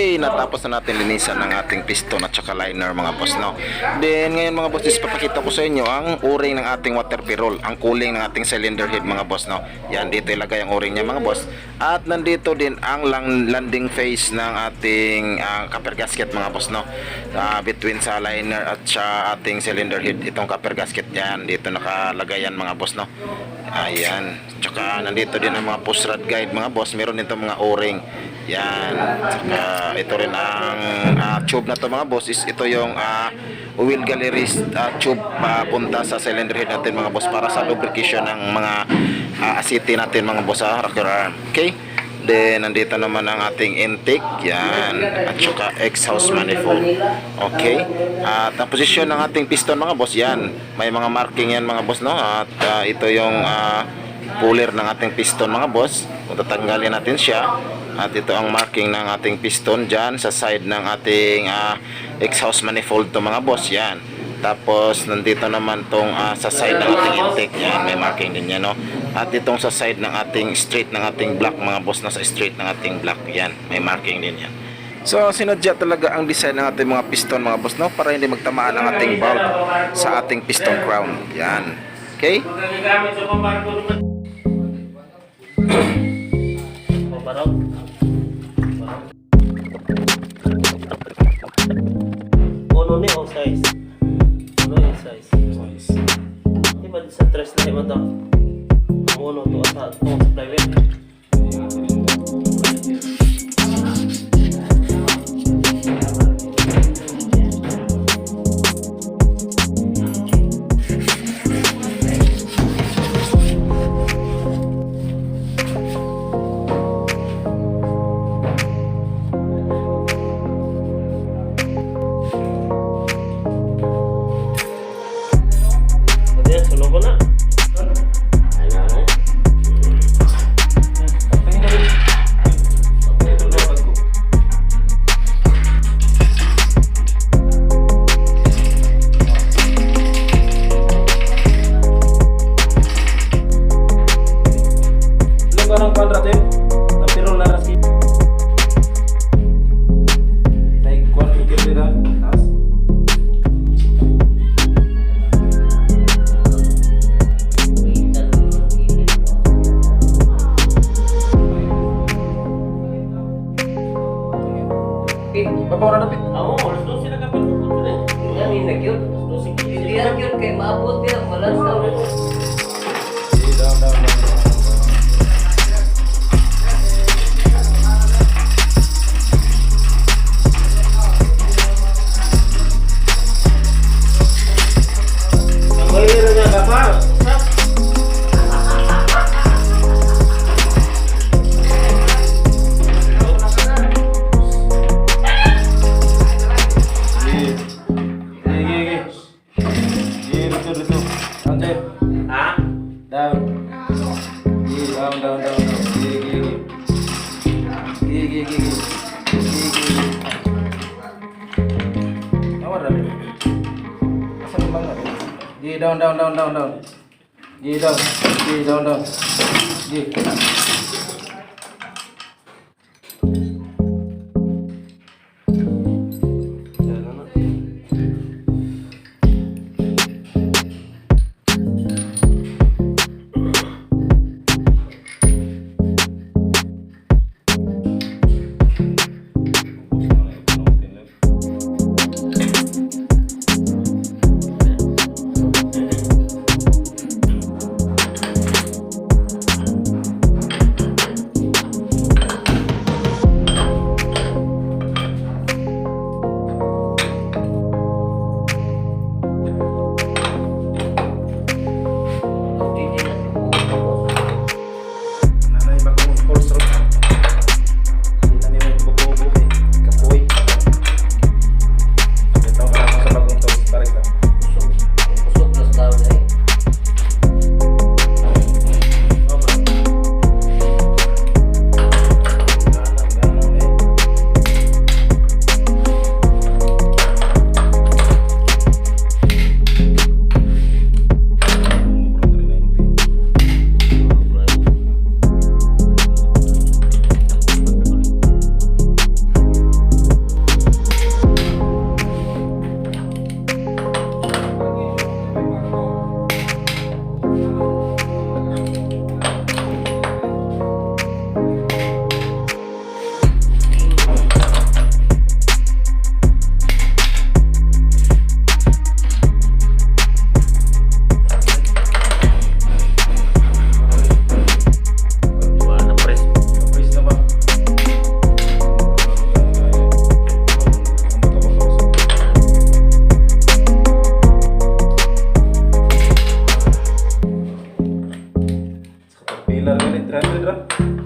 Okay, natapos na natin linisan ng ating piston at saka liner mga boss, no? Then ngayon mga boss, papakita ko sa inyo ang o-ring ng ating water pirol, ang cooling ng ating cylinder head mga boss, no? Yan, dito ilagay ang o-ring niya mga boss. At nandito din ang landing phase ng ating copper gasket mga boss, no? Between sa liner at sa ating cylinder head, itong copper gasket yan, dito nakalagay yan mga boss, no? Ayan, tsaka nandito din ang mga push rod guide mga boss, meron din itong mga o-ring. Yan, tsaka ito rin ang tube na to mga boss, is ito yung wheel gallery tube punta sa cylinder head natin mga boss, para sa lubrication ng mga asiti natin mga boss, rocker arm. Okay, then nandito naman ang ating intake, yan, at saka exhaust manifold. Okay, at ang posisyon ng ating piston mga boss, yan, may mga marking yan mga boss, no? At ito yung puller ng ating piston mga boss, kung tatanggalin natin siya. At ito ang marking ng ating piston dyan sa side ng ating exhaust manifold to mga boss, yan. Tapos nandito naman tong sa side ng ating intake, yan, may marking din yan, no? At itong sa side ng ating straight ng ating block mga boss, na sa straight ng ating block, yan, may marking din yan. So sinadya talaga ang design ng ating mga piston mga boss, no? Para hindi magtamaan ang ating valve sa ating piston crown, yan. Okay? Uno ni o size. Uno yung size. Di ba sa tres na iba ito? Uno to sa supply weight. Sunog ko na. Ayan na. Ilang barang kwadrat eh? Ang pirol na rasi. Like 150 na. Taas. Babaw na pit. Oo, alas 12 na kapit mo po rin. Yan, hindi na cute. Alas 12 cute. Hindi na cute kay maabot yan. Malas na ulit. Down. Ang mahirap niya kapal. Down. beginner ganit 300 ra.